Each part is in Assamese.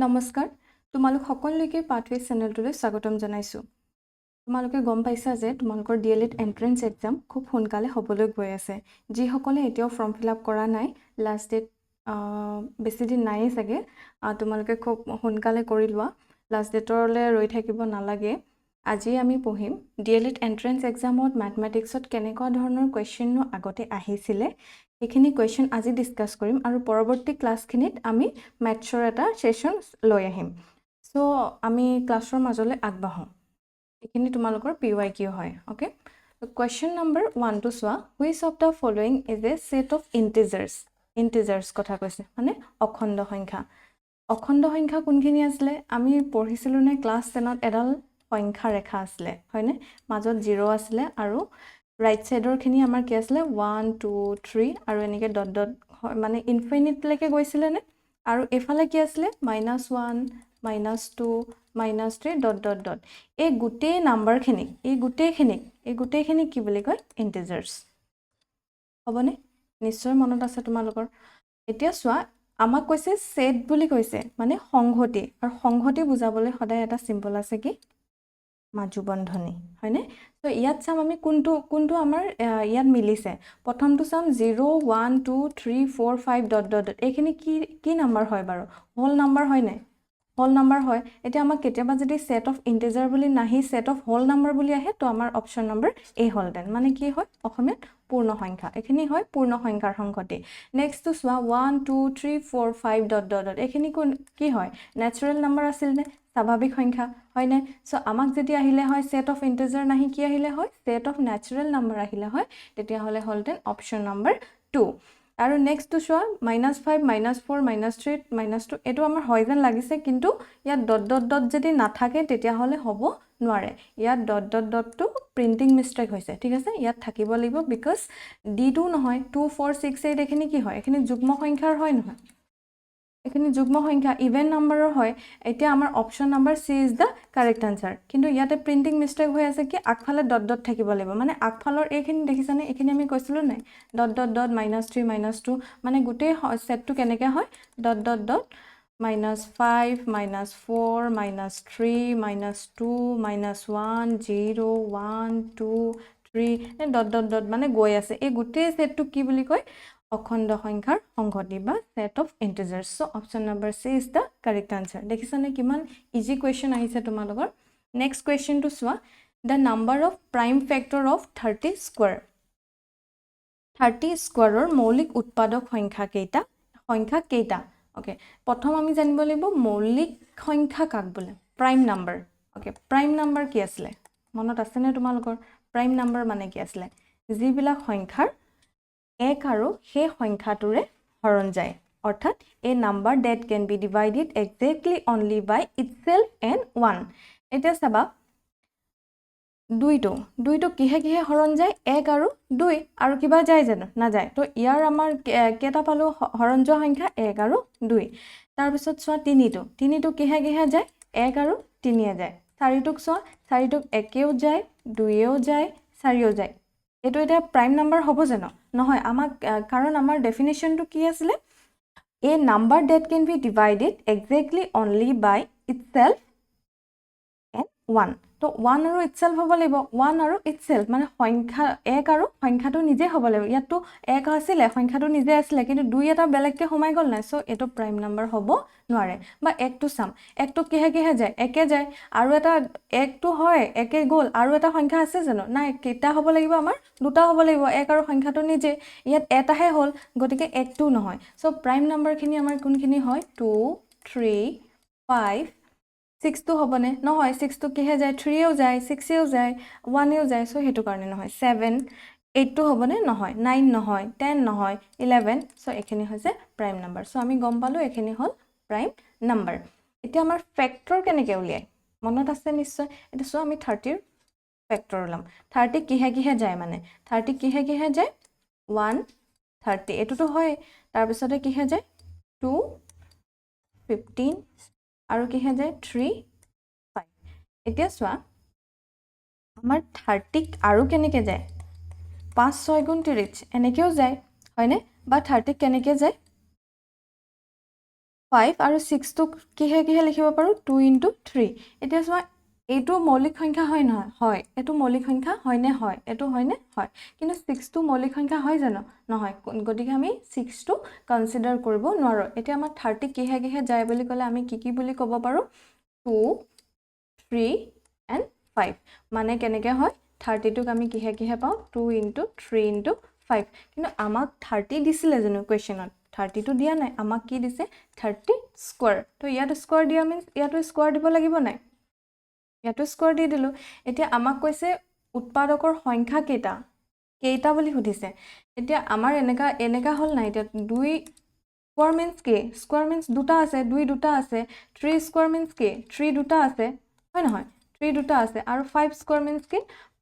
নমস্কাৰ তোমালোক সকলোকে পাথৱে চেনেলটোলৈ স্বাগতম জনাইছো তোমালোকে গম পাইছা যে তোমালোকৰ ডিএলএড এন্ট্ৰেন্স এক্সাম খুব সোনকালে হ'বলৈ গৈ আছে যি সকলে এতিয়াও ফৰ্ম ফিল আপ কৰা নাই লাষ্ট ডেট বেছি দিন নাই চাগে তোমালোকে খুব সোনকালে কৰি লোৱা লাষ্ট ডেটৰলৈ ৰৈ থাকিব নালাগে আজি আমি পঢ়িম ডিএলএড এন্ট্ৰেন্স এক্সামত ম্যাথমেটিক্সত কেনেকুৱা ধৰণৰ কোৱেশ্চননো আগতে আহিছিলে এইখিনি কোৱেশ্চন আজি ডিসকাস কৰিম আৰু পৰৱৰ্তী ক্লাছখিনিত আমি ম্যাথছৰ এটা সেশন লৈ আহিম সো আমি ক্লাছৰ মাজলৈ আগবাঢ়ো এইখিনি তোমালোকৰ PYQ হয় ওকে কোৱেশ্চন নম্বৰ 1 টু সোৱা which of the following is a set of integers কথা কৈছে মানে অখণ্ড সংখ্যা কোনখিনি আসলে আমি পঢ়িছিলো নে ক্লাছ 10ত এডাল সংখ্যা ৰেখা আসলে হয়নে মাজত 0 আসলে আৰু ৰাইট সাইডৰ খিনি আমাৰ কি আসলে 1 2 3 আৰু এনেকে ডট ডট মানে ইনফিনিট লৈকে গৈছিলে নে আৰু এফালে কি আসলে -1 -2 -3 ডট ডট ডট এই গুটেই নাম্বাৰ খিনি এই গুটেইখিনি কি বুলি কয় ইন্টিজাৰ্স হবনে নিশ্চয় মনত আছে তোমালোকৰ এতিয়া সোৱা আমাক কৈছে সেট বুলি কৈছে মানে সংহতি আৰু সংহতি বুজাবলৈ সদায় এটা সিম্বল আছে কি মাজু বন্ধনী হয়নে তো ইয়াত চাম আমি কোনটো আমাৰ ইয়াত মিলিছে প্ৰথমটো চাম 0 1 2 3 4 5 ডট ডট এইখিনি কি নাম্বাৰ হয় বাৰু হোল নাম্বাৰ হয় নে হোল নাম্বাৰ হয় এতিয়া আমাক কেতিয়াবা যদি সেট অফ ইন্টিজাৰ বুলি নাহি সেট অফ হোল নাম্বাৰ বুলি আহে তো আমাৰ অপচন নম্বৰ এ হল দেন মানে কি হয় অসমীয়াত পূৰ্ণ সংখ্যা এখিনি হয় পূৰ্ণ সংখ্যাৰ সংহতি নেক্সট টু সোৱা 1 2 3 4 5 ডট ডট এখিনি কি হয় ন্যাচাৰাল নাম্বাৰ আছিল নে স্বাভাৱিক সংখ্যা হয় নে সো আমাক যদি আহিলে হয় সেট অফ ইন্টিজাৰ নাহি কি আহিলে হয় সেট অফ ন্যাচাৰাল নাম্বাৰ আহিলে হয় তেতিয়া হলে হল দেন অপচন নম্বৰ 2 আৰু নেক্সট টু সোৱা -5 -4 -3 -2 এটো আমাৰ হয় যেন লাগিছে কিন্তু ইয়াত ডট ডট ডট যদি নাথাকে তেতিয়া হলে হ'ব নোৱাৰে ইয়াত dot dot dot to printing mistake হৈছে ঠিক আছে ইয়াত থাকিব লাগিব বিকজ d2 নহয় 2 4 6 8 এখিনি কি হয় এখিনি যুগ্ম সংখ্যাৰ হয় নহয় এখিনি যুগ্ম সংখ্যা ইভেন নাম্বাৰৰ হয় এতিয়া আমাৰ option number C is the correct answer কিন্তু ইয়াতে প্ৰিন্টিং মিস্টেক হৈ আছে কি আগফালে ডট ডট থাকিব লাগিব মানে আগফালৰ এইখিনি দেখিছানে এইখিনি আমি কৈছিলো নাই ডট ডট ডট -3 -2 মানে গুটেই সেটটো কেনেকৈ হয় dot dot dot -5 -4 -3 -2 -1 0 1 2 3 dot dot dot মানে গৈ আছে এই গুটেই সেটটো কি বুলি কয় অখণ্ড সংখ্যাৰ সংহতি বা set of integers so option number C is the correct answer দেখিছানে কিমান ইজি কোৱেশ্চন আহিছে তোমালোকৰ নেক্সট কোৱেশ্চন টু সোৱা the number of prime factor of 30 square 30 স্কয়াৰৰ মৌলিক উৎপাদক সংখ্যা কেইটা ওকে প্ৰথম আমি জানিব লাগিব মৌলিক সংখ্যা কাক বোলে prime number okay prime number কি আছিল মনত আছে নে তোমালোকৰ প্ৰাইম নাম্বাৰ মানে কি আছিল যিবিলাক সংখ্যাৰ এক আৰু সেই সংখ্যাটোৰে হৰণ যায় অৰ্থাৎ a number that can be divided exactly only by itself and 1 এতিয়া চাবা দুইটো কিহে হৰণ যায় 1 আৰু 2 আৰু কিবা যায় জানো না যায় তো ইয়াৰ আমাৰ কেটা পালো হৰণ যোৱা সংখ্যা 1 আৰু 2 তাৰ পিছত সোৱা তিনিটো কিহে যায় 1 আৰু 3 এ যায় চাৰিটোক সোৱা চাৰিটোক একেও যায় 2এও যায় 4এও যায় এটো এটা প্ৰাইম নাম্বাৰ হ'ব জানো নহয় আমাক কাৰণ আমাৰ ডেফিনিশনটো কি আছিল a number that can be divided exactly only by itself and 1 তো 1 আৰু itself হ'ব লাগিব 1 আৰু itself মানে সংখ্যা 1 আৰু সংখ্যাটো নিজে হ'ব লাগিব ইয়াতো 1 আছিল সংখ্যাটো নিজে আছিল কিন্তু 2 এটা বেলেগকে সোমাই গল নাই সো এটো প্ৰাইম নাম্বাৰ হ'ব নোৱাৰে বা 1 টো সাম 1 টো কিহে যায় একে যায় আৰু এটা 1 টো হয় একে গল আৰু এটা সংখ্যা আছে জানো নাই কেটা হ'ব লাগিব আমাৰ দুটা হ'ব লাগিব 1 আৰু সংখ্যাটো নিজে ইয়াত এটাহে হ'ল গতিকে 1 টো নহয় সো প্ৰাইম নাম্বাৰ খিনি আমাৰ কোনখিনি হয় 2 3 5 6 টো হবনে নহয় 6 টো কিহে যায় 3 এও যায় 6 এও যায় 1 এও যায় সো হেতু কাৰণে নহয় 7 8 টো হবনে নহয় 9 নহয় 10 নহয় 11 সো এখিনি হৈছে প্ৰাইম নাম্বাৰ সো আমি গম পালো এখিনি হল প্ৰাইম নাম্বাৰ এতিয়া আমাৰ ফ্যাক্টৰ কেনেকৈ উলিয়াই মনত আছে নিশ্চয় এটা সো আমি 30 ৰ ফ্যাক্টৰ উলাম 30 কিহে যায় মানে 30 কিহে যায় 1 30 এটোটো হয় তাৰ পিছতে কিহে যায় 2 15 আৰু কিহে যায় 3 5 এতিয়া সোৱা আমাৰ 30 আৰু কেনেকৈ যায় 5 6 গুণ 30 এনেকেও যায় হয়নে বা 30 কেনেকৈ যায় 5 আৰু 6 টো কিহে লিখিব পাৰো 2 * 3 এতিয়া চোৱা এইটো মৌলিক সংখ্যা হয় নহয় হয় এটো মৌলিক সংখ্যা হয় নে হয় এটো হয় নে হয় কিন্তু 6 টো মৌলিক সংখ্যা হয় জানো নহয় গতিকে আমি 6 টো কনসিডাৰ কৰিব নোৱাৰো এতিয়া আমাৰ 30 কিহে যায় বুলি ক'লে আমি কি বুলি ক'ব পাৰো 2 3 and 5 মানে কেনেকে হয় 30 টোক আমি কিহে পাও 2 * 3 * 5 কিন্তু আমাক 30 দিছিলে জানো কোৱেশ্চনত 30 টো দিয়া নাই আমাক কি দিছে 30 স্কয়াৰ তো ইয়াত স্কয়াৰ দিয়া মিন্স ইয়াতো স্কয়াৰ দিব লাগিব নাই ইয়াতো স্কয়াৰ দি দিলো এতিয়া আমাক কৈছে উৎপাদকৰ সংখ্যা কেইটা বুলি সুধিছে এতিয়া আমাৰ এনেকা হল নাই এতিয়া 2 স্কয়াৰ মিন্স কি স্কয়াৰ মিন্স দুটা আছে 2 দুটা আছে 3 স্কয়াৰ মিন্স কি 3 দুটা আছে হয় নহয় 3 দুটা আছে আৰু 5 স্কয়াৰ মিন্স কি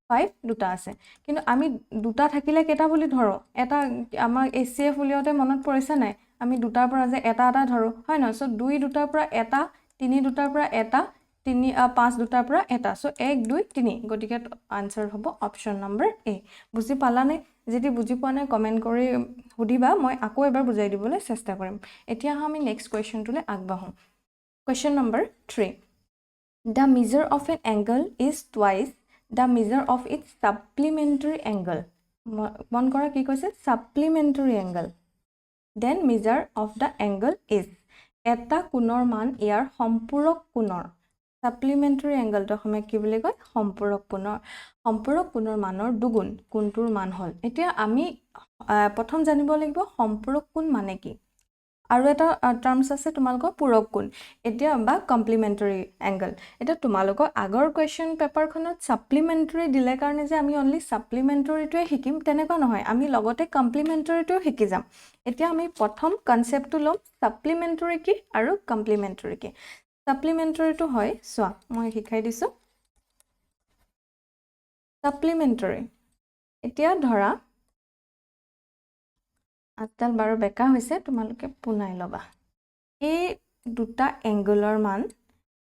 5 দুটা আছে কিন্তু আমি দুটা থাকিলে কেটা বুলি ধৰো এটা আমাৰ এসিএফ উলিয়াওতে মনত পৰিছে নাই আমি দুটাৰ পৰা যে এটা ধৰো হয় নহয় সো 2 দুটাৰ পৰা এটা 3 দুটাৰ পৰা এটা 5 দুটাৰ পৰা এটা সো 1 2 3 গতিকে আনসাৰ হ'ব অপচন নম্বৰ এ বুজি পালানে যদি বুজি পোৱা নাই কমেন্ট কৰি সুধিবা মই আকৌ এবাৰ বুজাই দিবলৈ চেষ্টা কৰিম এতিয়া আমি নেক্সট কোৱেশ্চনটোলে আগবাঢ়ো question number 3 The measure of an angle is twice the measure of its supplementary angle মন কৰা কি কৈছে supplementary angle then measure of the angle is এটা কোণৰ মান ইয়াৰ সম্পূৰক কোণৰ supplementary angle তো আমি কি বুলি কয় সম্পূৰক কোণৰ মানৰ দুগুণ কোণটোৰ মান হল এতিয়া আমি প্ৰথম জানিব লাগিব সম্পূৰক কোণ মানে কি আৰু এটা টাৰ্মছ আছে তোমালোকৰ পূৰক কোণ এতিয়া বা কমপ্লিমেন্টাৰী এংগল এটা তোমালোকৰ আগৰ কোৱেশ্চন পেপাৰখনত সাপ্লিমেন্টাৰী দিলে কাৰণে যে আমি অনলি সাপ্লিমেন্টাৰীটোৱে শিকিম তেনেকুৱা নহয় আমি লগতে কমপ্লিমেন্টাৰীটোও শিকি যাম এতিয়া আমি প্ৰথম কনসেপ্টটো লম সাপ্লিমেন্টাৰী কি আৰু কমপ্লিমেন্টাৰী কি সাপ্লিমেন্টাৰীটো হয় সোৱা মই শিকাই দিছো সাপ্লিমেন্টাৰী এতিয়া ধৰা আজকাল বাৰু বেকা হৈছে তোমালোকে পুনাই লবা এই দুটা এংগলৰ মান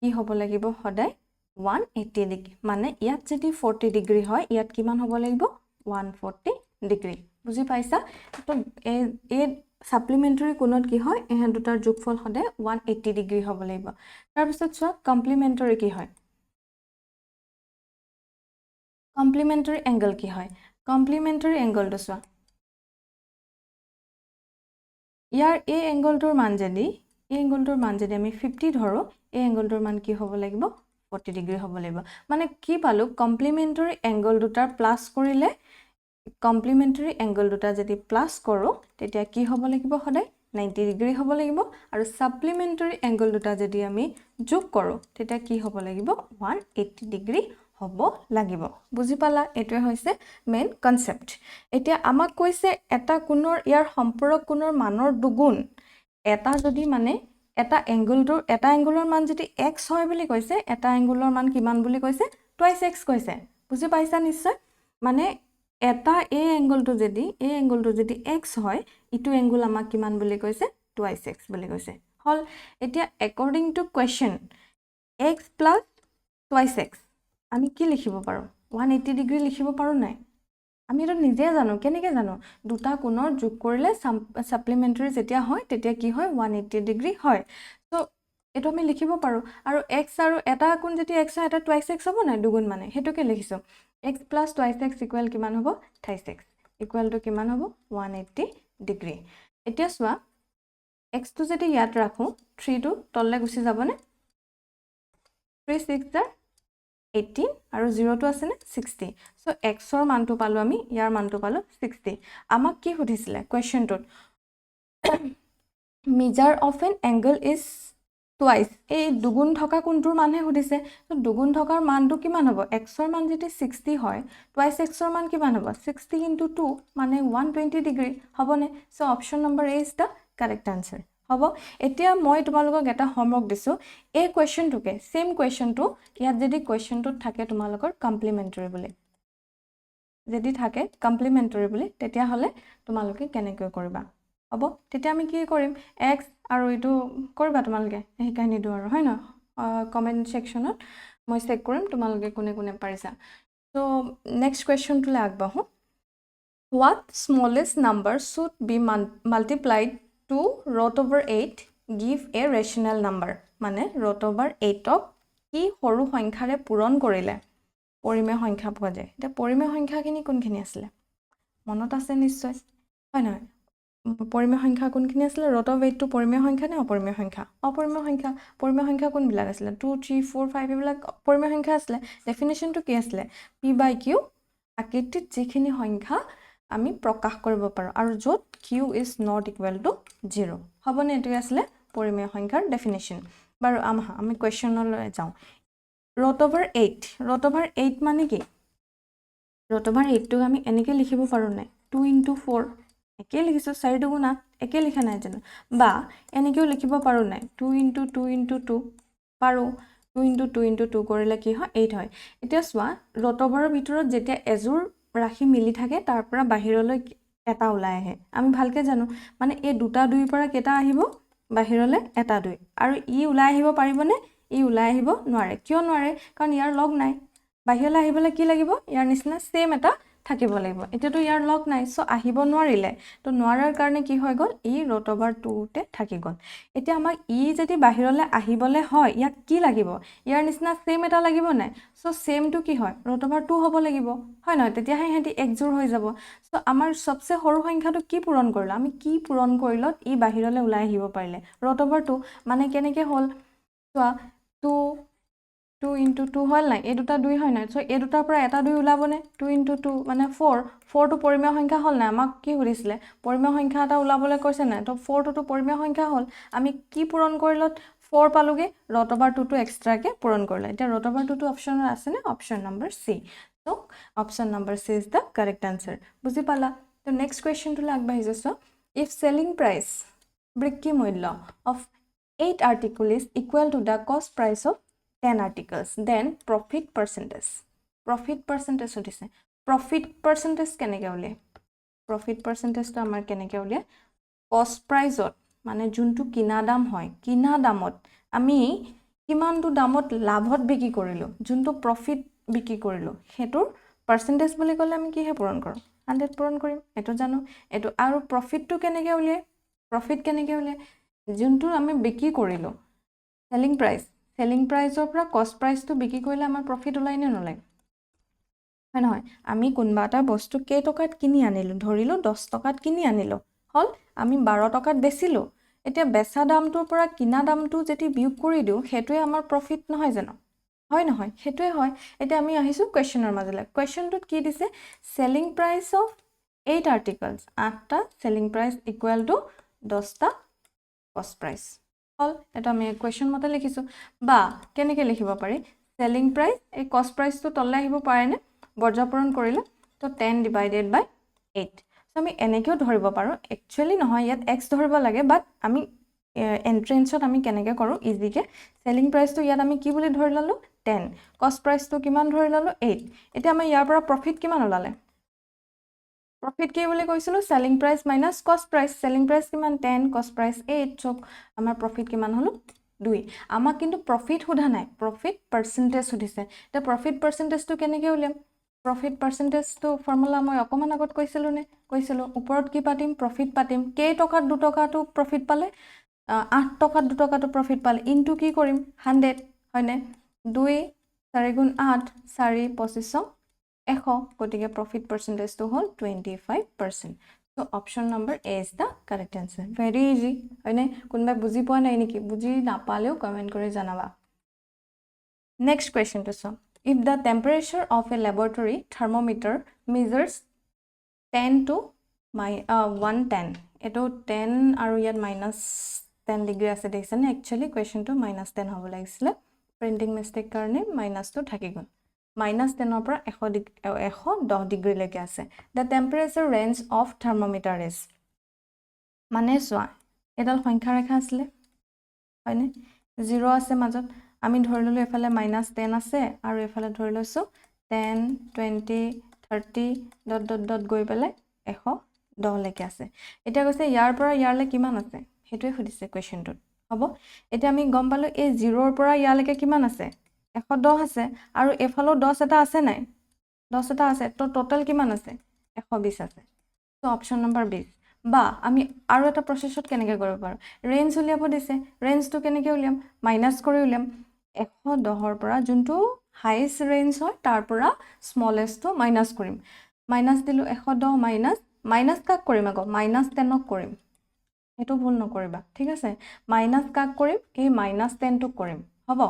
কি হ'ব লাগিব সদায় 180 ডিগ্ৰী মানে ইয়াত যদি 40 ডিগ্ৰী হয় ইয়াত কিমান হ'ব লাগিব 140 ডিগ্ৰী বুজি পাইছা তো এই সাপ্লিমেন্টাৰী কোণত কি হয় এই দুটাৰ যোগফল সদায় 180 ডিগ্ৰী হ'ব লাগিব তাৰ পিছত চোৱা কমপ্লিমেন্টাৰী কি হয় কমপ্লিমেন্টাৰী এংগল কি হয় কমপ্লিমেন্টাৰী এংগলটো চোৱা ইয়াৰ এই এংগলটোৰ মান যদি আমি 50 ধৰো এই এংগলটোৰ মান কি হ'ব লাগিব 40 ডিগ্ৰী হ'ব লাগিব মানে কি পালো কমপ্লিমেন্টাৰী এংগল দুটাৰ প্লাস কৰিলে কমপ্লিমেন্টাৰী এংগল দুটা যদি প্লাস কৰো তেতিয়া কি হ'ব লাগিব সদায় 90 ডিগ্ৰী হ'ব লাগিব আৰু সাপ্লিমেন্টাৰী এংগল দুটা যদি আমি যোগ কৰো তেতিয়া কি হ'ব লাগিব 180 ডিগ্ৰী হ'ব লাগিব বুজি পালা এটোৱে হৈছে মেইন কনসেপ্ট এতিয়া আমাক কৈছে এটা কোণৰ ইয়াৰ সম্পূৰক কোণৰ মানৰ দুগুণ এটা যদি মানে এটা এংগলৰ মান যদি x হয় বুলি কৈছে এটা এংগলৰ মান কিমান বুলি কৈছে twice x কৈছে বুজি পাইছা নিশ্চয় মানে এটা এই এংগলটো যদি x হয় ইটো এংগল আমাক কিমান বুলি কৈছে twice x বুলি কৈছে হল এতিয়া according to question x plus twice x আমি কি লিখিব পাৰো 180 ডিগ্ৰী লিখিব পাৰো নাই আমি এটা নিজে জানো কেনেকে জানো দুটা কোণৰ যোগ কৰিলে সাপ্লিমেন্টাৰী যেতিয়া হয় তেতিয়া কি হয় 180 ডিগ্ৰী হয় সো এটো আমি লিখিব পাৰো আৰু x আৰু এটা কোণ যদি x হয় এটা twice x হ'ব না দুগুণ মানে হেতুকে লিখিছো x plus twice x equal কিমান হ'ব 26 equal to কিমান হ'ব 180 ডিগ্ৰী এতিয়া চোৱা x টো যদি ইয়াত ৰাখো 3 টো তললে গুচি যাবনে 3 6 18 আৰু 0 টো আছে নে 60 সো x ৰ মানটো পালো আমি ইয়াৰ মানটো পালো 60 আমাক কি সুধিছিলে কোৱেশ্চনটোত measure of an angle is twice এই দুগুণ থকা কোণটোৰ মানহে সুধিছে তো দুগুণ থকাৰ মানটো কিমান হ'ব x ৰ মান যদি 60 হয় twice x ৰ মান কিমান হ'ব 60 into 2 মানে 120 ডিগ্ৰী হ'বনে so option number A is the correct answer হ'ব এতিয়া মই তোমালোকক এটা হোমৱৰ্ক দিছো এই কোৱেশ্চনটোকে সেম কোৱেশ্চনটো ইয়াত যদি কোৱেশ্চনটোত থাকে তোমালোকৰ কমপ্লিমেন্টাৰী বুলি যদি থাকে কমপ্লিমেন্টাৰী বুলি তেতিয়া হলে তোমালোকে কেনেকৈ কৰিবা হ'ব তেতিয়া আমি কি কৰিম x আৰু ইটো কৰিবা তোমালোকে এই কাহিনীটো আৰু হয় না কমেন্ট সেকশনত মই চেক কৰিম তোমালোকে কোনে কোনে পাৰিছা সো নেক্সট কোৱেশ্চনটোলে আগবাঢ়ো what smallest number should be multiplied to root over 8 give a rational number মানে ৰুট অভাৰ 8ক কি সৰু সংখ্যাৰে পূৰণ কৰিলে পৰিমেয় সংখ্যা পোৱা যায় এতিয়া পৰিমেয় সংখ্যাখিনি কোনখিনি আছিলে মনত আছে নিশ্চয় হয় নহয় পৰিমেয় সংখ্যা কোনখিনি আছিলে ৰুট অফ 8 টো পৰিমেয় সংখ্যা নে অপৰিমেয় সংখ্যা পৰিমেয় সংখ্যা কোনবিলাক আছিলে 2 3 4 5 এইবিলাক পৰিমেয় সংখ্যা আছিলে ডেফিনেশ্যনটো কি আছিলে p/q আকৃতিত যিখিনি সংখ্যা আমি প্ৰকাশ কৰিব পাৰো আৰু য'ত q is not equal to 0 হ'বনে এটো আছিলে পৰিমেয় সংখ্যাৰ ডেফিনেশ্যন বাৰু আমি কোৱেশ্চনলৈ যাওঁ ৰুট অভাৰ 8 মানে কি ৰুট অভাৰ 8 টো আমি এনেকৈ লিখিব পাৰো নাই 2 * 4 একে লিখিছো 4 দুগুণ 8 একে লিখা নাই জানো বা এনেকেও লিখিব পাৰো নাই 2 * 2 * 2 পাৰো 2 * 2 * 2 কৰিলে কি হয় 8 হয় এতিয়া চোৱা ৰুট অভাৰৰ ভিতৰত যেতিয়া এজোৰ ৰাশি মিলি থাকে তাৰ পৰা বাহিৰলৈ এটা ওলাই আহে আমি ভালকে জানো মানে এই দুটা দুইৰ পৰা কেটা আহিব বাহিৰলৈ এটা দুই আৰু ই ওলাই আহিব পাৰিবনে ই ওলাই আহিব নোৱাৰে কিয় নোৱাৰে কাৰণ ইয়াৰ লগ নাই বাহিৰলৈ আহিবলৈ কি লাগিব ইয়াৰ নিচিনা সেম এটা থাকিব লাগিব এতিয়াতো ইয়াৰ লগ নাই সো আহিব নোৱাৰিলে তো নোৱাৰাৰ কাৰণে কি হৈ গ'ল ই ৰুট অভাৰ 2 তে থাকি গ'ল এতিয়া আমাক ই যদি বাহিৰলৈ আহিবলৈ হয় ইয়াক কি লাগিব ইয়াৰ নিচিনা সেম এটা লাগিব নাই সো সেমটো কি হয় ৰুট অভাৰ 2 হ'ব লাগিব হয় নহয় তেতিয়াহে হেতি একজোৰ হৈ যাব সো আমাৰ সবচে সৰু সংখ্যাটো কি পূৰণ কৰিলো আমি কি পূৰণ কৰিলত ই বাহিৰলৈ ওলাই আহিব পাৰিলে ৰুট অভাৰ 2 মানে কেনেকৈ হ'ল চোৱা 2 * 2 হল নাই এই দুটা 2 হয় নাই সো এই দুটাৰ পৰা এটা 2 ওলাবনে 2 * 2 মানে 4 টো পৰিমেয় সংখ্যা হল নাই আমাক কি সুধিছিলে পৰিমেয় সংখ্যা এটা ওলাবলৈ কৈছে নাই তো 4 টো পৰিমেয় সংখ্যা হল আমি কি পূৰণ কৰিলত 4 পালোগে ৰুট অভাৰ 2 টো এক্সট্ৰাকে পূৰণ কৰিলে এতিয়া ৰুট অভাৰ 2 টো অপচনত আছে নে অপচন নম্বৰ সি তো option number C is the correct answer বুজি পালা তো নেক্সট কোৱেশ্চনটোলৈ আগবাঢ়ি যাছো ইফ সেলিং প্ৰাইস বিক্ৰী মূল্য of 8 article is equal to the কষ্ট price of 10 articles then profit percentage সুধিছে profit percentage কেনেকৈ উলিয়ায় profit percentage তো আমাৰ কেনেকৈ উলিয়ায় cost price মানে যোনটো কিনা দাম হয় কিনা দামত আমি কিমানটো দামত লাভত বিক্ৰী কৰিলো যোনটো profit বিক্ৰী কৰিলো হেতুৰ percentage বুলি ক'লে আমি কিহে পূৰণ কৰো 100 পূৰণ কৰিম এটো জানো এটো আৰু profit টো কেনেকৈ উলিয়ায় profit কেনেকৈ উলিয়ায় যোনটো আমি বিক্ৰী কৰিলো selling priceৰ পৰা cost price টো বিক্ৰী কৰিলে আমাৰ profit ওলাই নে নলাই হয় নহয় আমি কোনবা এটা বস্তু কেই টকাত কিনি আনিলো ধৰিলো 10 টকাত কিনি আনিলো হল আমি 12 টকাত বেচিলো এতিয়া বেচা দামটোৰ পৰা কিনা দামটো যেতি বিয়োগ কৰি দিও হেতুৱে আমাৰ profit নহয় জানো হয় নহয় হেতুৱে হয় এতিয়া আমি আহিছো কোৱেশ্চনৰ মাজলৈ কোৱেশ্চনটোত কি দিছে selling price of 8 articles 8টা selling price equal to 10টা cost price হল এটা আমি কোৱেশ্চন মতে লিখিছো বা কেনেকৈ লিখিব পাৰি সেলিং প্ৰাইস এই কষ্ট প্ৰাইসটো তললৈ আহিব পাৰে নে বৰ্জপূৰণ কৰিলে তো 10 divided by 8 সো আমি এনেকেও ধৰিব পাৰো একচুয়ালি নহয় ইয়াত x ধৰিব লাগে বাট আমি এন্ট্ৰেন্সত আমি কেনেকৈ কৰো ইজিকে সেলিং প্ৰাইসটো ইয়াত আমি কি বুলি ধৰি ললো 10 কষ্ট প্ৰাইসটো কিমান ধৰি ললো 8 এতিয়া আমি ইয়াৰ পৰা প্ৰফিট কিমান ওলালে profit কি বুলি কৈছিলো selling price minus cost price selling price কিমান 10 cost price 8 so আমাৰ profit কিমান হলো 2 আমাক কিন্তু profit সোধা নাই profit percentage সুধিছে তে profit percentage টো কেনেকৈ উলিয়াম profit percentage টো ফৰ্মুলা মই অকমান আগত কৈছিলো ওপৰত কি পাতিম profit পাতিম কেই টকাত 2 টকাটো profit পালে 8 টকাত 2 টকাটো profit পালে ইনটু কি কৰিম 100 হয়নে 2 4 গুণ 8 4 25 100 গতিকে profit percentage to hold 25%. So option number A is the correct answer. Very easy. হয়নে কোনবা বুজি পোৱা নাই নেকি বুজি নাপালেও কমেন্ট কৰি জানাবা Next question to so if the temperature of a laboratory thermometer measures 10 to 110 এটো 10 আৰু ইয়াত -10 ডিগ্ৰী আছে দেখিছানে actually question to -10 হ'ব লাগিছিল printing mistake কাৰণে মাইনাস টো থাকি গ'ল -10 পৰা 110 ডিগ্ৰী লৈকে আছে the temperature range of thermometer is মানে সোৱা এডাল সংখ্যা ৰেখা আছিল হয়নে 0 আছে মাজত আমি ধৰি ললো এফালে -10 আছে আৰু এফালে ধৰি লৈছো 10 20 30 ডট ডট ডট গৈ পেলে 110 লৈকে আছে এটা কৈছে ইয়াৰ পৰা ইয়াৰলে কিমান আছে হেতুৱে সুধিছে কোৱেশ্চনটোত হ'ব এটা আমি গম পালো এই 0 ৰ পৰা ইয়ালৈকে কিমান আছে 110 আছে আৰু এফালো 10 এটা আছে নাই 10 এটা আছে তো টোটাল কিমান আছে 120 আছে তো অপচন নম্বৰ 20 বা আমি আৰু এটা প্ৰচেছত কেনেকৈ কৰিব পাৰোঁ ৰেঞ্জ উলিয়াব দিছে ৰেঞ্জটো কেনেকৈ উলিয়াম মাইনাছ কৰি উলিয়াম 110ৰ পৰা যোনটো হাইয়েষ্ট ৰেঞ্জ হয় তাৰ পৰা স্মলেষ্টটো মাইনাছ কৰিম মাইনাছ দিলোঁ 110 মাইনাছ কাক কৰিম আকৌ -10ক কৰিম সেইটো ভুল নকৰিবা ঠিক আছে মাইনাছ কাক কৰিম এই -10টোক কৰিম হ'ব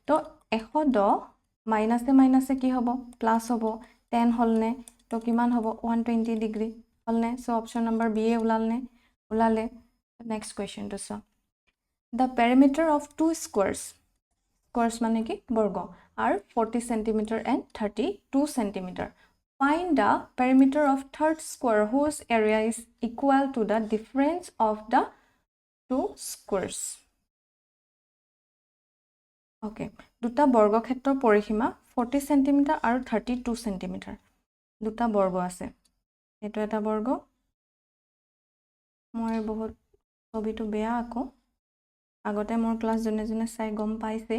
তো 110 মাইনাছে মাইনাছে কি হ'ব প্লাছ হ'ব 10 হ'লনে তো কিমান হ'ব 120 ডিগ্ৰী হ'লনে so option number B A ওলালে নেক্সট কুৱেশ্যনটো চোৱা দ্য পেৰিমিটাৰ অফ টু স্কোৱাৰ্ছ মানে কি বৰ্গ আৰু 40 centimeter and 32 centimeter find the perimeter of third square whose area is equal to the difference of the two squares okay দুটা বৰ্গক্ষেত্ৰৰ পৰিসীমা 40 centimeter আৰু 32 centimeter দুটা বৰ্গ আছে এটো এটা বৰ্গ মই বহুত ছবিটো বেয়া আকৌ আগতে মোৰ ক্লাছ জনে চাই গম পাইছে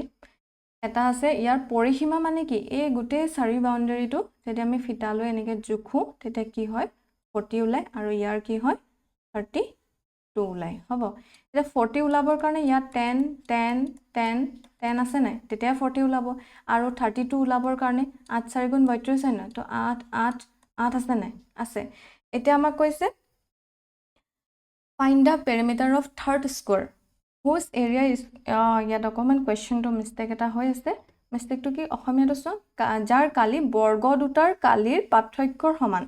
এটা আছে ইয়াৰ পৰিসীমা মানে কি এই গোটেই চাৰি বাউণ্ডাৰীটো যদি আমি ফিটা লৈ এনেকৈ জোখো তেতিয়া কি হয় 40 ওলাই আৰু ইয়াৰ কি হয় 32 ওলাই হ'ব এতিয়া 40 ওলাবৰ কাৰণে ইয়াত 10 আছে নাই তেতিয়া 40 ওলাব আৰু 32 ওলাবৰ কাৰণে 8 4 গুণ 32 হয় না তো 8 আছে নাই আছে এতিয়া আমাক কৈছে find the perimeter of third square whose area is ইয়াত অকমান কোৱেশ্চনটো মিস্টেক এটা হৈ আছে মিস্টেকটো কি অসমীয়াটো চোৱা যাৰ কালি বৰ্গ দুটাৰ কালিৰ পাৰ্থক্যৰ সমান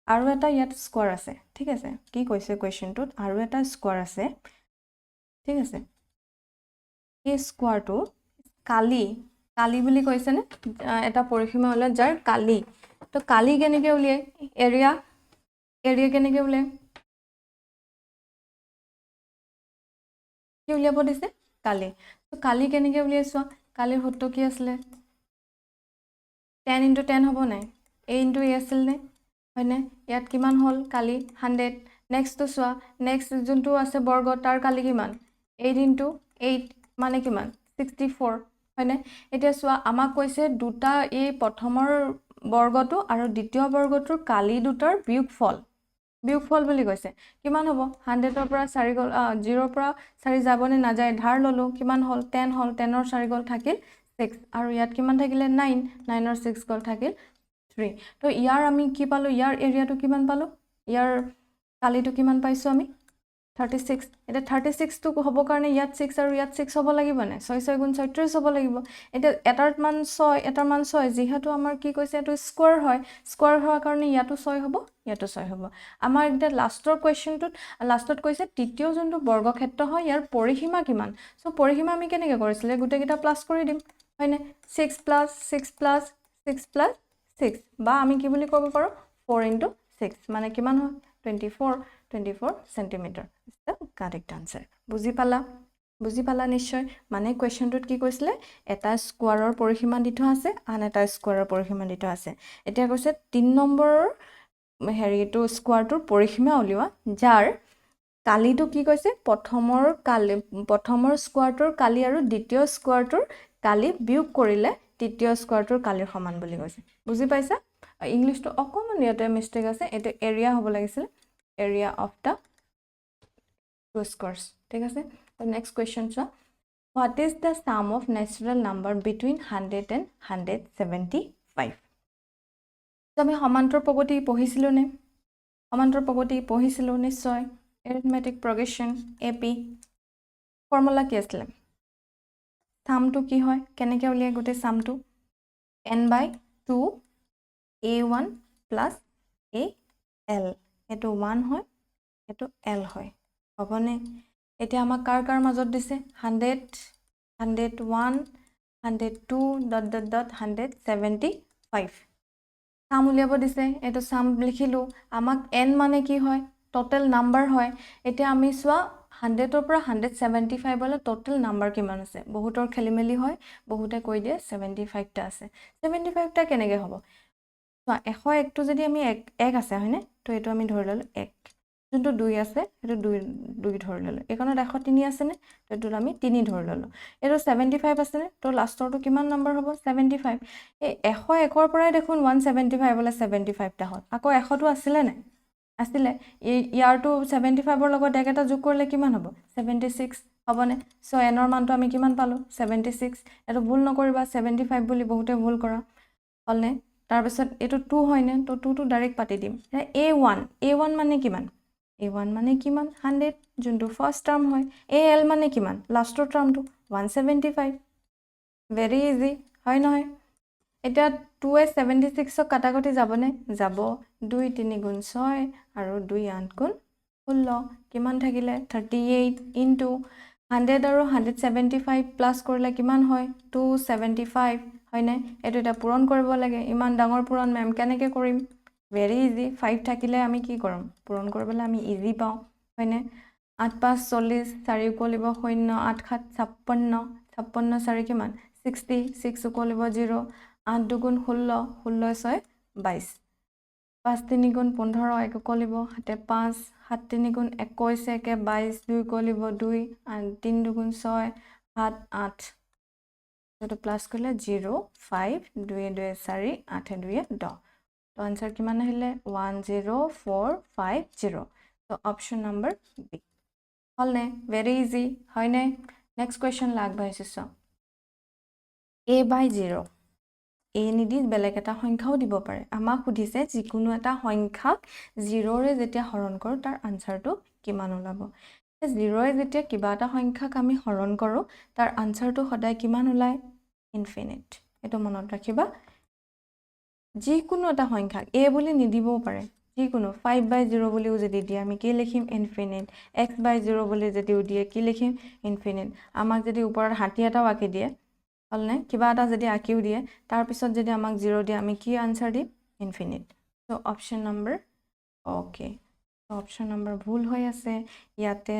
আৰু এটা ইয়াত স্কোৱাৰ আছে ঠিক আছে কি কৈছে কোৱেশ্চনটোত আৰু এটা স্কোৱাৰ আছে ঠিক আছে এই স্কোৱাৰটো কালি বুলি কৈছে নে এটা পৰিসীমা হলে যাৰ কালি তো কালি কেনেকৈ উলিয়াই এৰিয়া কেনেকৈ উলিয়াই কি উলিয়াব দিছে কালি তো কালি কেনেকৈ উলিয়াইছো কালিৰ সূত্ৰ কি আছিলে 10 * 10 হ'ব নাই a * a আছিল নে হয়নে ইয়াত কিমান হ'ল কালি 100 নেক্সটটো চোৱা নেক্সট যোনটো আছে বৰ্গ তাৰ কালি কিমান 8 * 8 মানে কিমান 64 হয়নে এতিয়া চোৱা আমাক কৈছে দুটা এই প্ৰথমৰ বৰ্গটো আৰু দ্বিতীয় বৰ্গটোৰ কালি দুটাৰ বিয়োগফল বুলি কৈছে কিমান হ'ব 100ৰ পৰা 4 গ'ল 0ৰ পৰা 4 যাবনে নাযায় ধাৰ ললো কিমান হ'ল 10 হ'ল 10ৰ 4 গ'ল থাকিল 6 আৰু ইয়াত কিমান থাকিলে 9ৰ 6 গ'ল থাকিল 3 তো ইয়াৰ আমি কি পালো ইয়াৰ এৰিয়াটো কিমান পালো ইয়াৰ কালিটো কিমান পাইছো আমি 36 এটা 36 টো হ'ব কাৰণে ইয়াত 6 আৰু ইয়াত 6 হ'ব লাগিব না 6 6 গুণ 36 হ'ব লাগিব এটা এটাৰ মান 6 এটাৰ মান 6 যেহেতু আমাৰ কি কৈছে এটো স্কোয়াৰ হোৱাৰ কাৰণে ইয়াতো 6 হ'ব ইয়াতো 6 হ'ব আমাৰ এটা লাষ্টৰ কোৱেশ্চনটোত লাষ্টত কৈছে তৃতীয় যোনটো বৰ্গক্ষেত্ৰ হয় ইয়াৰ পৰিসীমা কিমান সো পৰিসীমা আমি কেনেকৈ কৰিছিলে গোটেই কেইটা প্লাস কৰি দিম হয়নে 6 + 6 + 6 + 6 বা আমি কি বুলি ক'ব পাৰো 4 * 6 মানে কিমান হয় 24 centimetre is the correct answer বুজি পালা নিশ্চয় মানে কোৱেশ্চনটোত কি কৈছিলে এটা স্কোৱাৰৰ পৰিসীমা দি থোৱা আছে আন এটা স্কোৱাৰৰ পৰিসীমা দি থোৱা আছে এতিয়া কৈছে 3 নম্বৰৰ হেৰিটো স্কোৱাৰটোৰ পৰিসীমা উলিওৱা যাৰ কালিটো কি কৈছে প্ৰথমৰ স্কোৱাৰটোৰ কালি আৰু দ্বিতীয় স্কোৱাৰটোৰ কালি বিয়োগ কৰিলে তৃতীয় স্কোৱাৰটোৰ কালিৰ সমান বুলি কৈছে বুজি পাইছা ইংলিশটো অকমান ইয়াতে মিস্টেক আছে এটা এৰিয়া হ'ব লাগিছিল এৰিয়া অফ দা টু স্কোৱাৰ্ছ ঠিক আছে নেক্সট কোৱেশ্চন চোৱা what is the sum of natural number between 100 and 175 তো আমি সমান্তৰ প্ৰগতি পঢ়িছিলো নিশ্চয় arithmetic progression AP ফৰ্মুলা কি আছিল সামটো কি হয় কেনেকৈ উলিয়াই গোটেই সামটো n/2 a1 plus al এটো 1 হয় এটো l হয় হ'বনে এতিয়া আমাক কাৰ মাজত দিছে 100 101 102 ... 175 সাম উলিয়াব দিছে এটো সাম লিখিলো আমাক n মানে কি হয় টোটাল নাম্বাৰ হয় এতিয়া আমি চোৱা 100 ৰ পৰা 175 লৈ টোটাল নাম্বাৰ কিমান আছে বহুতৰ খেলিমেলি হয় বহুতে কৈ দিয়ে 75 টা আছে 75 টা কেনেকৈ হ'ব চোৱা 101 টো যদি আমি 1 আছে হয়নে তো এটো আমি ধৰি ললো 1 যোনটো 2 আছে এটো 2 ধৰি ললো এখনত 103 আছে নে তো এটো আমি 3 ধৰি ললো এটো 75 আছে নে তো লাষ্টৰটো কিমান নম্বৰ হ'ব 75 এই 101 ৰ পৰাই দেখোন 175 বলে 75 টা হ'ল আকৌ 100 টো আছিল নে আছিলে ইয়াৰটো 75ৰ লগত একেটা যোগ কৰিলে কিমান হ'ব 76 হ'বনে সো এনৰ মানটো আমি কিমান পালো 76 এটো ভুল নকৰিবা 75 বুলি বহুতে ভুল কৰা হ'লনে তাৰপিছত এটো 2 হয়নে তো 2 টো ডাইৰেক্ট পাতি দিম a1 মানে কিমান a1 মানে কিমান 100 যোনটো ফাৰ্স্ট টাৰ্ম হয় al মানে কিমান লাষ্টৰ টাৰ্মটো 175 ভেৰি ইজি হয় নহয় এটা 2 এ 76 ক কাটাকটি যাবনে যাব 2 3 গুণ 6 আৰু 2 8 গুণ 16 কিমান থাকিলে 38 ইনটু 100 আৰু 175 প্লাস কৰিলে কিমান হয় 275 হয়নে এটো এটা পূৰণ কৰিব লাগে ইমান ডাঙৰ পূৰণ মেম কেনেকৈ কৰিম ভেৰি ইজি 5 থাকিলে আমি কি কৰিম পূৰণ কৰিবলৈ আমি ইজি পাওঁ হয়নে 8 5 40 4 উকলিব 0 8 7 56 56 4 কিমান 60 6 উকলিব 0 8 দুগুণ 16 16 6 22 5 3 গুণ 15 1 উকলিব 7 5 7 3 গুণ 21 1 22 2 উকলিব 2 3 দুগুণ 6 7 8 এটো প্লাস কৰিলে 0 5 2 2 4 8 2 10 তো आंसर কিমান আহিলে 10450 তো অপশন নাম্বার বি হলনে ভেরি ইজি হয়নে নেক্সট কোয়েশ্চন লাগবাইছে a by 0 a নিদি বেলেগ এটা সংখ্যাও দিব পাৰে আমাক সুধিছে যিকোনো এটা সংখ্যাক 0 ৰে যেতিয়া হৰণ কৰো তাৰ আনসাৰটো কিমান ওলাব 0 ৰে যেতিয়া কিবা এটা সংখ্যাক আমি হৰণ কৰো তাৰ আনসাৰটো সদায় কিমান ওলায় ইনফিনিট এটো মনত ৰাখিবা যিকোনো এটা সংখ্যা a বুলি নিদিবও পাৰে যিকোনো 5/0 বুলিও যদি দিয়ে আমি কি লিখিম ইনফিনিট x/0 বুলি যদিও দিয়ে কি লিখিম ইনফিনিট আমাক যদি ওপৰত হাতী এটাও আঁকি দিয়ে হলনে কিবা এটা যদি আঁকিও দিয়ে তাৰ পিছত যদি আমাক 0 দিয়ে আমি কি আনসাৰ দিম infinite so option number okay option number ভুল হৈ আছে ইয়াতে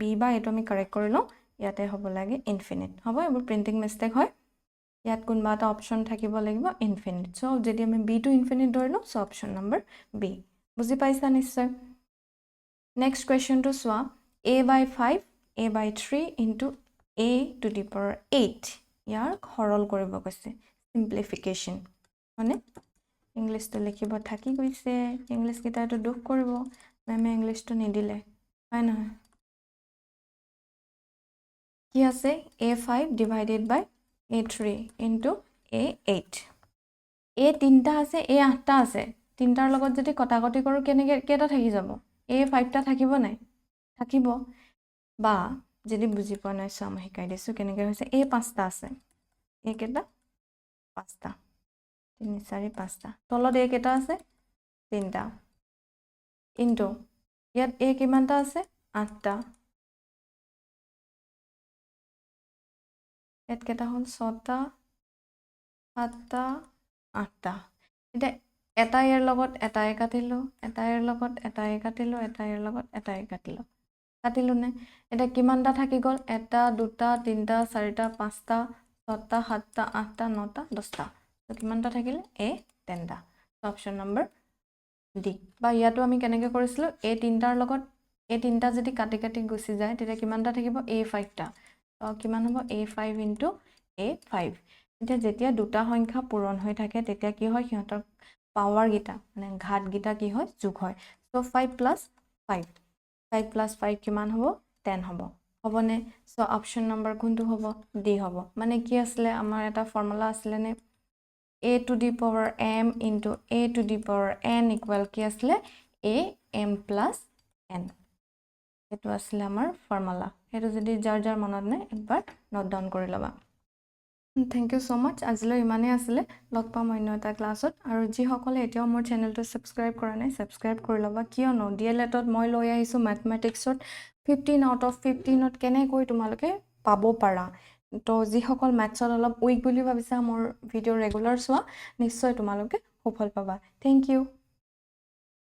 বি বা এটো আমি কাৰেক্ট কৰি লওঁ ইয়াতে হ'ব লাগে ইনফিনিট হ'ব এবোৰ প্ৰিন্টিং মিস্টেক হয় ইয়াত কোনবা এটা অপশন থাকিব লাগিব ইনফিনিট সো যদি আমি বি টু ইনফিনিট ধৰিলো সো অপশন নাম্বাৰ বি বুজি পাইছা নিশ্চয় নেক্সট কোয়েশ্চন টু সোৱা a/5 a/3 into a to the power 8 ইয়াৰ সৰল কৰিব কৈছে সিম্পলিফিকেশন মানে ইংলিশটো লিখিব থাকি গৈছে ইংলিশ কিটাটো দুখ কৰিব মেমে ইংলিশটো নিদিলে হয় নহয় কি আছে a5 divided by a3 into a8 a তিনটা আছে a আঠটা আছে তিনটাৰ লগত যদি কটাকটি কৰো কেটা থাকি যাব a5 টা থাকিব নাই থাকিব বা যদি বুজি পোৱা নাই সম শিকাই দিছো কেনেকৈ হৈছে a পাঁচটা আছে a কেটা পাঁচটা 3 4 5টা তলত a কেটা আছে তিনটা ইনটু ইয়াত a কিমানটা আছে আঠটা এত কেটা হল 6টা 7টা 8টা এটা এটা ইয়াৰ লগত এটাই কাটিলো এটা ইয়াৰ লগত এটাই কাটিলো এটা ইয়াৰ লগত এটাই কাটিলো কাটিলো নে এটা কিমানটা থাকি গল এটা দুটা তিনটা চাৰিটা পাঁচটা 6টা 7টা 8টা 9টা 10টা তো কিমানটা থাকিলে এ 10টা অপশন নাম্বার ডি বা ইয়াতো আমি কেনেকৈ কৰিছিলো এ তিনটাৰ লগত এ তিনটা যদি কাটি কাটি গুছি যায় তেতিয়া কিমানটা থাকিব a5টা তো কিমান হ'ব a5 into a5 এতিয়া যেতিয়া দুটা সংখ্যা পূৰণ হৈ থাকে তেতিয়া কি হয় সিহঁতৰ পাৱাৰ গিটা মানে ঘাত গিটা কি হয় যোগ হয় সো 5 plus 5 5 plus 5 কিমান হ'ব 10 হ'ব হ'বনে সো অপশন নাম্বার কোনটো হ'ব ডি হ'ব মানে কি আসলে আমাৰ এটা ফৰ্মুলা আসলে নে a to the power m into a to the power n equal কি আসলে a m plus n এটো আসলে আমাৰ ফৰ্মুলা এটো যদি যাৰ যাৰ মনত নাই একবাৰ নোট ডাউন কৰি লবা থ্যাংক ইউ সো মাচ আজিলৈ ইমানে আসলে লগ পাম অন্য এটা ক্লাছত আৰু যি সকলে এতিয়াও মোৰ চেনেলটো সাবস্ক্ৰাইব কৰা নাই সাবস্ক্ৰাইব কৰি লবা কিয়নো ডিএলএটত মই লৈ আহিছো ম্যাথমেটিক্সত 15 আউট অফ 15ত কেনেকৈ তোমালোকে পাব পাৰা তো যি সকল ম্যাথছত অলপ উইক বুলি ভাবিছা মোৰ ভিডিও ৰেগুলাৰ চোৱা নিশ্চয় তোমালোকে সফল পাবা থ্যাংক ইউ